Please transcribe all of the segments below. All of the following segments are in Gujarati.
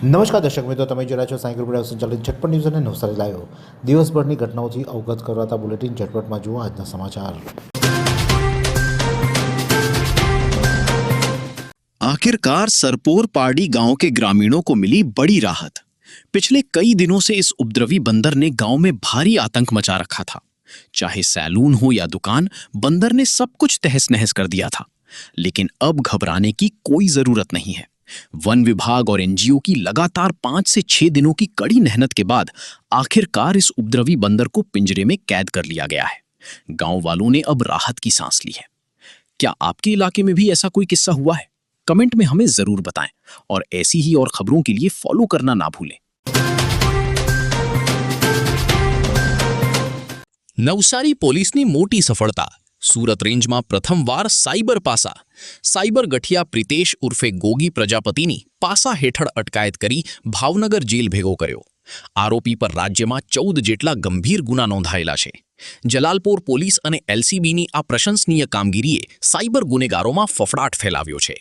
નમસ્કાર દર્શક મિત્રો, તમે જોઈ રહ્યા છો સાંઈ ગ્રુપ સંચાલિત ઝટપટ ન્યૂઝ અને નવસારી લાઈવ. દિવસભરની ઘટનાઓથી અવગત કરાતા બુલેટિન ઝટપટમાં જુઓ આજના સમાચાર. आखिरकार सरपोर पारडी गांव के ग्रामीणों को मिली बड़ी राहत। पिछले कई दिनों से इस उपद्रवी बंदर ने गांव में भारी आतंक मचा रखा था। चाहे सैलून हो या दुकान, बंदर ने सब कुछ तहस नहस कर दिया था। लेकिन अब घबराने की कोई जरूरत नहीं है। वन विभाग और एनजीओ की लगातार 5 से 6 दिनों की कड़ी मेहनत के बाद आखिरकार इस उपद्रवी बंदर को पिंजरे में कैद कर लिया गया है। गांव वालों ने अब राहत की सांस ली है। क्या आपके इलाके में भी ऐसा कोई किस्सा हुआ है? कमेंट में हमें जरूर बताएं और ऐसी ही और खबरों के लिए फॉलो करना ना भूलें। નવસારી પોલીસની મોટી સફળતા. સુરત રેન્જમાં પ્રથમવાર સાયબર પાસા. સાયબર ગઠિયા પ્રિતેશ ઉર્ફે ગોગી પ્રજાપતિની પાસા હેઠળ અટકાયત કરી ભાવનગર જેલ ભેગો કર્યો. આરોપી પર રાજ્યમાં 14 જેટલા ગંભીર ગુના નોંધાયેલા છે. જલાલપોર પોલીસ અને એલસીબીની આ પ્રશંસનીય કામગીરીએ સાયબર ગુનેગારોમાં ફફડાટ ફેલાવ્યો છે.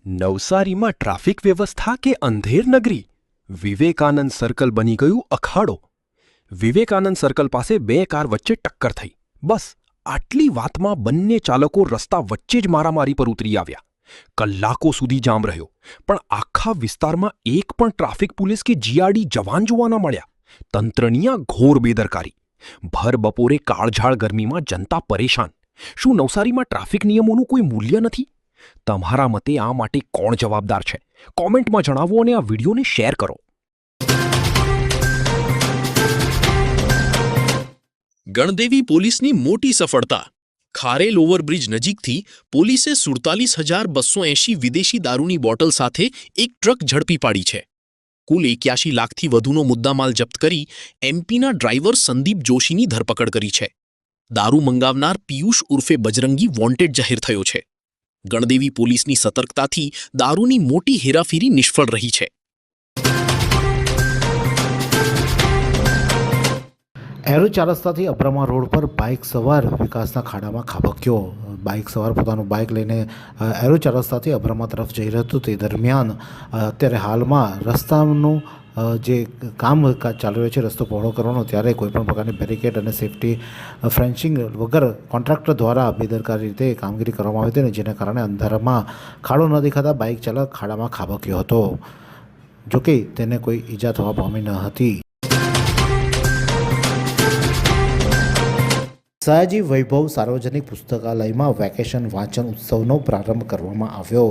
નવસારીમાં ટ્રાફિક વ્યવસ્થા કે અંધેર નગરી? વિવેકાનંદ સર્કલ બની ગયું અખાડો. વિવેકાનંદ સર્કલ પાસે 2 કાર વચ્ચે ટક્કર થઈ. બસ આટલી વાતમાં બંને ચાલકો રસ્તા વચ્ચે જ મારામારી પર ઉતરી આવ્યા. કલાકો સુધી જામ રહ્યો, પણ આખા વિસ્તારમાં એક પણ ટ્રાફિક પોલીસ કે જીઆરડી જવાન જોવા ન મળ્યા. તંત્રની આ ઘોર બેદરકારી. ભર બપોરે કાળઝાળ ગરમીમાં જનતા પરેશાન. શું નવસારીમાં ટ્રાફિક નિયમોનું કોઈ મૂલ્ય નથી? તમારા મતે આ માટે કોણ જવાબદાર છે? કોમેન્ટમાં જણાવો અને આ વિડીયોને શેર કરો. ગણદેવી પોલીસની મોટી સફળતા. ખારેલ ઓવરબ્રિજ નજીકથી પોલીસે 47,280 વિદેશી દારૂની બોટલ સાથે એક ટ્રક ઝડપી પાડી છે. કુલ 81 લાખથી વધુનો મુદ્દામાલ જપ્ત કરી એમપીના ડ્રાઈવર સંદીપ જોશીની ધરપકડ કરી છે. દારૂ મંગાવનાર પિયુષ ઉર્ફે બજરંગી વોન્ટેડ જાહેર થયો છે. ગણદેવી પોલીસની સતર્કતાથી દારૂની મોટી હેરાફેરી નિષ્ફળ રહી છે. એરો 4 રસ્તાથી અબ્રામા રોડ પર બાઇક સવાર વિકાસના ખાડામાં ખાબક્યો. બાઇક સવાર પોતાનું બાઇક લઈને એરો 4 રસ્તાથી અબ્રામા તરફ જઈ રહ્યો હતો. તે દરમિયાન અત્યારે હાલમાં રસ્તાનું જે કામ ચાલી રહ્યું છે, રસ્તો પહોળો કરવાનો, ત્યારે કોઈપણ પ્રકારની બેરિકેડ અને સેફટી ફેન્સિંગ વગર કોન્ટ્રાક્ટર દ્વારા બેદરકારી રીતે કામગીરી કરવામાં આવી હતી, જેના કારણે અંધારામાં ખાડો ન દેખાતા બાઇક ચાલક ખાડામાં ખાબક્યો હતો. જોકે તેને કોઈ ઈજા થવા પામી ન હતી. સયાજી વૈભવ સાર્વજનિક પુસ્તકાલયમાં વેકેશન વાંચન ઉત્સવનો પ્રારંભ કરવામાં આવ્યો.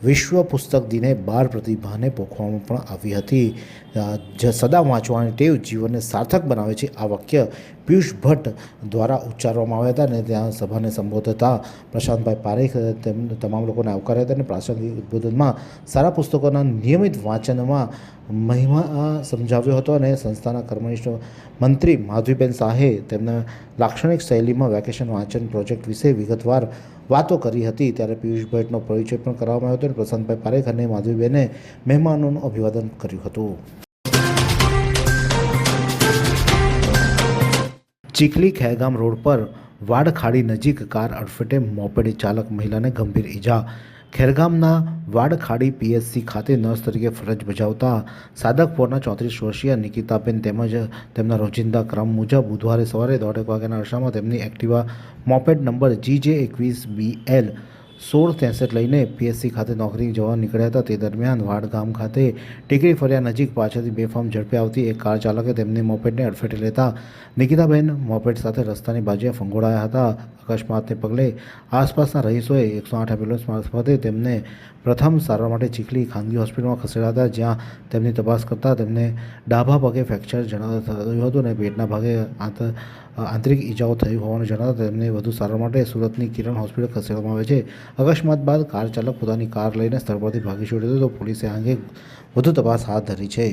વિશ્વ પુસ્તક દિને 12 પ્રતિભાને પોખવામાં પણ આવી હતી. સદા વાંચવાની ટેવ જીવનને સાર્થક બનાવે છે, આ વાક્ય પિયુષ ભટ્ટ દ્વારા ઉચ્ચારવામાં આવ્યા હતા. અને ત્યાં સભાને સંબોધતા પ્રશાંતભાઈ પારેખ તમામ લોકોને આવકાર્યા હતા. અને પ્રાસંગિક ઉદ્બોધનમાં સારા પુસ્તકોના નિયમિત વાંચનમાં મહિમા સમજાવ્યો હતો. અને સંસ્થાના કર્મનિષ્ઠ મંત્રી માધવીબેન શાહે તેમના લાક્ષણિક શૈલીમાં વેકેશન વાંચન પ્રોજેક્ટ વિશે વિગતવાર વાતો કરી હતી. ત્યારે પિયુષ ભટ્ટનો પરિચય પણ કરવામાં આવ્યો હતો. અને પ્રશાંતભાઈ પારેખ અને માધવીબેને મહેમાનોનું અભિવાદન કર્યું હતું. ચીખલી ખેરગામ રોડ પર વાડખાડી નજીક કાર અડફેટે મોપેડ ચાલક મહિલાને ગંભીર ઈજા. ખેરગામના વાડખાડી પીએચસી ખાતે નર્સ તરીકે ફરજ બજાવતા સાદકપોરના 34 વર્ષીય નિકિતાબેન તેમજ તેમના રોજિંદા ક્રમ મુજબ બુધવારે સવારે 1:30 વાગ્યાના અરસામાં તેમની એક્ટિવા મોપેડ નંબર GJ21BL 1663 લઈને પીએચસી ખાતે નોકરી જવા નીકળ્યા હતા. તે દરમિયાન વાડગામ ખાતે ટેકરી ફળિયા નજીક પાછળથી બેફામ ઝડપે આવતી એક કાર ચાલકે તેમની મોપેડને અડફેટે લેતા નિકિતાબેન મોપેડ સાથે રસ્તાની બાજુએ ફંગોળાયા હતા. અકસ્માતને પગલે આસપાસના રહીશોએ 108 એમ્બ્યુલન્સ મારફતે તેમને પ્રથમ સારવાર માટે ચીખલી ખાનગી હોસ્પિટલમાં ખસેડ્યા હતા, જ્યાં તેમની તપાસ કરતાં તેમને ડાબા પગે ફ્રેક્ચર જણાવવા થયું હતું અને પેટના ભાગે આંતરિક ઈજાઓ થઈ હોવાનું જણાવતા તેમને વધુ સારવાર માટે સુરતની કિરણ હોસ્પિટલ ખસેડવામાં આવે છે. અકસ્માત બાદ કાર ચાલક પોતાની કાર લઈને સ્થળ પરથી ભાગી છૂટ્યો હતો. પોલીસે આ અંગે વધુ તપાસ હાથ ધરી છે.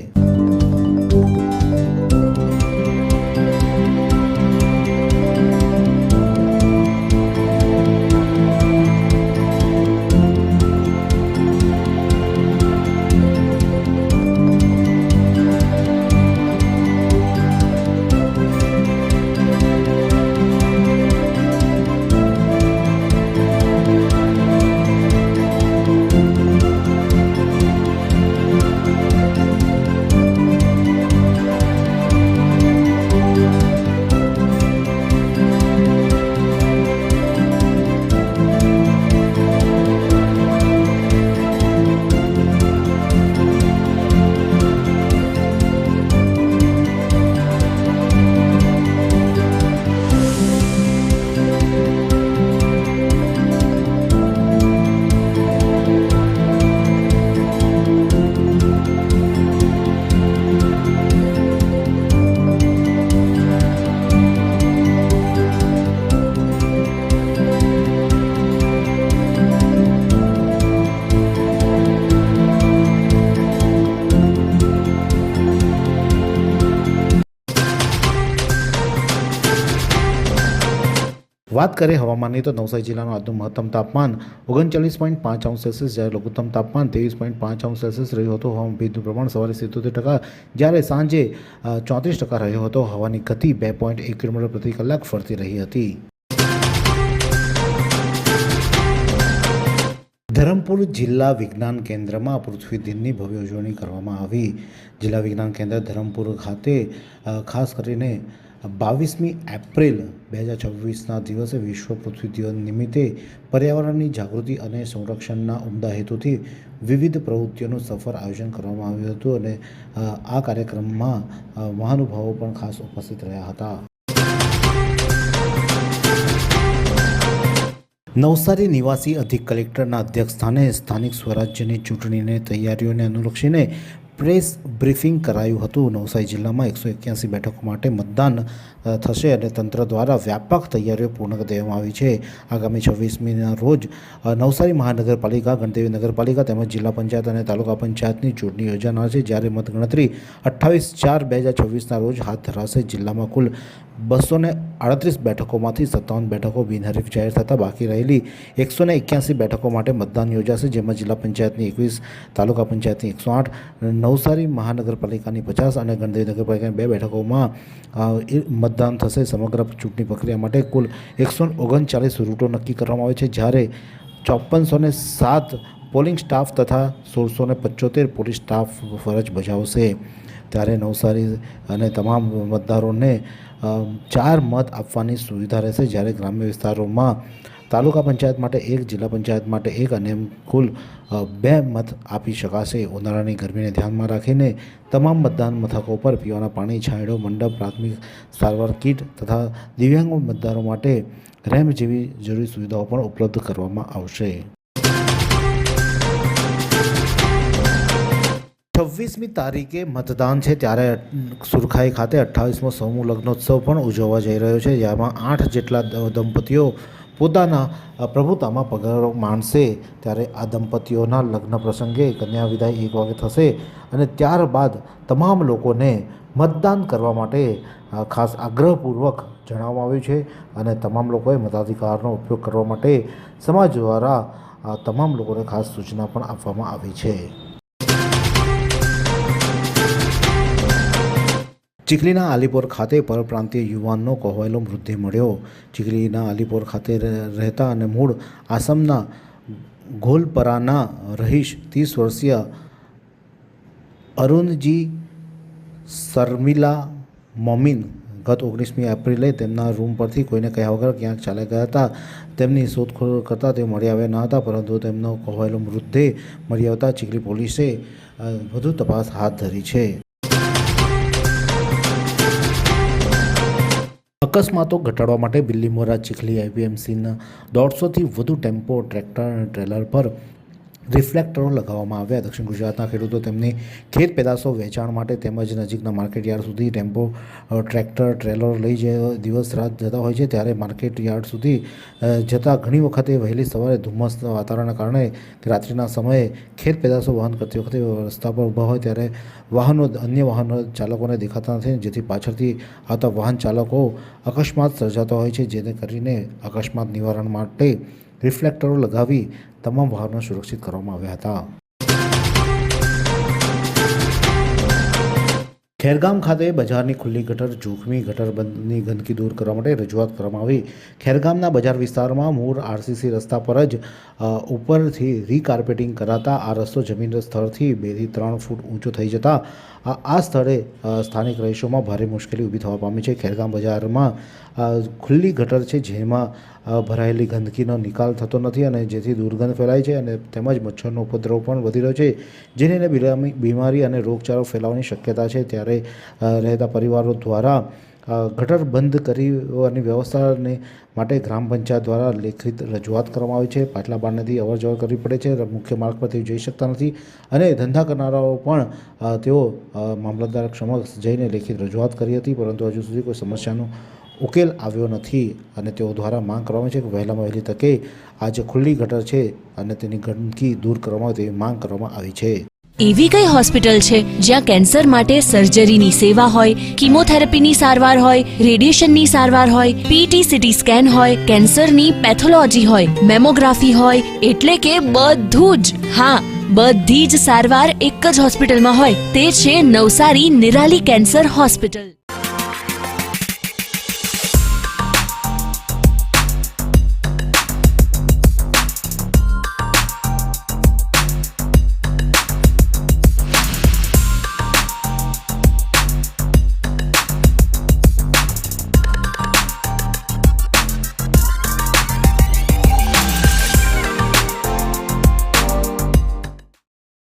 વાત કરીએ હવામાનની તો નવસારી જિલ્લાનું આજનું મહત્તમ તાપમાન 39.5 અંશ સેલ્સિયસ જ્યારે લઘુત્તમ તાપમાન 23.5 અંશ સેલ્સિયસ રહ્યું હતું. હવામાન ભેજનું પ્રમાણ સવારે 77% જ્યારે સાંજે 34% રહ્યો હતો. હવાની ગતિ 2.1 કિલોમીટર પ્રતિ કલાક ફરતી રહી હતી. ધરમપુર જિલ્લા વિજ્ઞાન કેન્દ્રમાં પૃથ્વી દિનની ભવ્ય ઉજવણી કરવામાં આવી. જિલ્લા વિજ્ઞાન કેન્દ્ર ધરમપુર ખાતે ખાસ કરીને 22મી એપ્રિલ 2026ના દિવસે વિશ્વ પૃથ્વી દિવસ નિમિત્તે પર્યાવરણની જાગૃતિ અને સંરક્ષણના ઉમદા હેતુથી વિવિધ પ્રવૃત્તિઓનું સફળ આયોજન કરવામાં આવ્યું હતું અને આ કાર્યક્રમમાં મહાનુભાવો પણ ખાસ ઉપસ્થિત રહ્યા હતા. નવસારી નિવાસી અધિક કલેક્ટરના અધ્યક્ષસ્થાને સ્થાનિક સ્વરાજ્યની ચૂંટણીની તૈયારીઓને અનુલક્ષીને પ્રેસ બ્રીફિંગ કરાયું હતું. નવસારી જિલ્લામાં 181 બેઠકો માટે મતદાન થશે અને તંત્ર દ્વારા વ્યાપક તૈયારીઓ પૂર્ણ કરી દેવામાં આવી છે. આગામી 26મીના રોજ નવસારી મહાનગરપાલિકા, ગણદેવી નગરપાલિકા તેમજ જિલ્લા પંચાયત અને તાલુકા પંચાયતની ચૂંટણી યોજાનાર છે, જ્યારે મતગણતરી 28/4/2026ના રોજ હાથ ધરાશે. જિલ્લામાં કુલ 238 બેઠકોમાંથી 57 બેઠકો બિનહરીફ જાહેર થતાં બાકી રહેલી 181 બેઠકો માટે મતદાન યોજાશે, જેમાં જિલ્લા પંચાયતની 21, તાલુકા પંચાયતની 108, નવસારી મહાનગરપાલિકાની 50 અને ગણદેવી નગરપાલિકાની 2 બેઠકોમાં મતદાન થશે. સમગ્ર ચૂંટણી પ્રક્રિયા માટે કુલ 139 રૂટો નક્કી કરવામાં આવે છે, જ્યારે 5407 પોલિંગ સ્ટાફ તથા 1675 પોલીસ સ્ટાફ ફરજ બજાવશે. ત્યારે નવસારી અને તમામ મતદારોને 4 મત આપવાની સુવિધા રહેશે, જ્યારે ગ્રામ્ય વિસ્તારોમાં તાલુકા પંચાયત માટે 1, જિલ્લા પંચાયત માટે 1 અને એમ કુલ 2 મત આપી શકાશે. ઉનાળાની ગરમીને ધ્યાનમાં રાખીને તમામ મતદાન મથકો પર પીવાના પાણી, છાંયડો, મંડપ, પ્રાથમિક સારવાર કીટ તથા દિવ્યાંગ મતદારો માટે રેમ્પ જેવી જરૂરી સુવિધાઓ પણ ઉપલબ્ધ કરવામાં આવશે. 26મી તારીખે મતદાન છે, ત્યારે સુરખાઈ ખાતે 28મો સમૂહ લગ્નોત્સવ પણ ઉજવવા જઈ રહ્યો છે, જેમાં 8 જેટલા દંપતીઓ પોતાના પ્રભુતામાં પગારો માણશે. ત્યારે આ દંપતીઓના લગ્ન પ્રસંગે કન્યા વિદાય 1 વાગે થશે અને ત્યારબાદ તમામ લોકોને મતદાન કરવા માટે ખાસ આગ્રહપૂર્વક જણાવવામાં આવ્યું છે અને તમામ લોકોએ મતાધિકારનો ઉપયોગ કરવા માટે સમાજ દ્વારા તમામ લોકોને ખાસ સૂચના પણ આપવામાં આવી છે. ચીખલીના આલીપોર ખાતે પરપ્રાંતીય યુવાનનો કોહવાયેલો મૃતદેહ મળ્યો. ચીખલીના આલીપોર ખાતે રહેતા અને મૂળ આસામના ઘોલપરાના રહીશ 30 વર્ષીય અરુણજી શર્મિલા મોમીન ગત 19મી એપ્રિલે તેમના રૂમ પરથી કોઈને કહ્યા વગર ક્યાંક ચાલ્યા ગયા હતા. તેમની શોધખોળ કરતાં તે મળી આવ્યા ન હતા, પરંતુ તેમનો કોહવાયેલો મૃતદેહ મળી આવતા ચીખલી પોલીસે વધુ તપાસ હાથ ધરી છે. અકસ્માતો ઘટાડવા માટે બિલ્લીમોરા ચીખલી આઈપીએમસીના 150થી વધુ ટેમ્પો, ટ્રેક્ટર અને ટ્રેલર પર રિફ્લેક્ટરો લગાવવામાં આવ્યા. દક્ષિણ ગુજરાતના ખેડૂતો તેમની ખેત પેદાશો વેચાણ માટે તેમજ નજીકના માર્કેટ યાર્ડ સુધી ટેમ્પો, ટ્રેક્ટર, ટ્રેલર લઈ દિવસ રાત જતા હોય છે, ત્યારે માર્કેટ યાર્ડ સુધી જતાં ઘણી વખતે વહેલી સવારે ધુમ્મસ વાતાવરણના કારણે રાત્રિના સમયે ખેત પેદાશો વહન કરતી વખતે રસ્તા પર ઊભા હોય ત્યારે અન્ય વાહનો ચાલકોને દેખાતા નથી, જેથી પાછળથી આવતા વાહન ચાલકો અકસ્માત સર્જાતા હોય છે, જેને કરીને અકસ્માત નિવારણ માટે રિફ્લેક્ટરો લગાવી તમામ વાહનો સુરક્ષિત કરવામાં આવ્યા હતા. ખેરગામ ખાતે બજારની ખુલ્લી ગટર, જોખમી ગટરબંધની ગંદકી દૂર કરવા માટે રજૂઆત કરવામાં આવી. ખેરગામના બજાર વિસ્તારમાં મૂળ આરસીસી રસ્તા પર જ ઉપરથી રીકાર્પેટિંગ કરાતા આ રસ્તો જમીન સ્થળથી 2 થી 3 ફૂટ ઊંચો થઈ જતા આ સ્થળે સ્થાનિક રહીશોમાં ભારે મુશ્કેલી ઊભી થવા પામી છે. ખેરગામ બજારમાં ખુલ્લી ગટર છે, જેમાં ભરાયેલી ગંદકીનો નિકાલ થતો નથી અને જેથી દુર્ગંધ ફેલાય છે અને તેમજ મચ્છરનો ઉપદ્રવ પણ વધી રહ્યો છે, જેને લઈને બીમારી અને રોગચાળો ફેલાવાની શક્યતા છે. ત્યારે રહેતા પરિવારો દ્વારા ગટર બંધ કરવાની વ્યવસ્થાને માટે ગ્રામ પંચાયત દ્વારા લેખિત રજૂઆત કરવામાં આવી છે. પાટલા બારણેથી અવરજવર કરવી પડે છે, મુખ્ય માર્ગ પર તેઓ જઈ શકતા નથી અને ધંધા કરનારાઓ પણ તેઓ મામલતદાર સમક્ષ જઈને લેખિત રજૂઆત કરી હતી, પરંતુ હજુ સુધી કોઈ સમસ્યાનો ઉકેલ આવ્યો નથી અને તેઓ દ્વારા માંગ કરવામાં છે કે વહેલામાં વહેલી તકે આ જે ખુલ્લી ગટર છે અને તેની ગંદકી દૂર કરવામાં આવે તેવી માંગ કરવામાં આવી છે. એવી કઈ હોસ્પિટલ છે જ્યાં કેન્સર માટે સર્જરીની સેવા હોય, કીમોથેરાપીની સારવાર હોય, રેડિયેશનની સારવાર હોય, પીટી સીટી સ્કેન હોય, કેન્સરની પેથોલોજી હોય, મેમોગ્રાફી હોય, એટલે કે બધું જ. હા, બધી જ સારવાર એક જ હોસ્પિટલમાં હોય. તે છે નવસારી નિરાલી કેન્સર હોસ્પિટલ.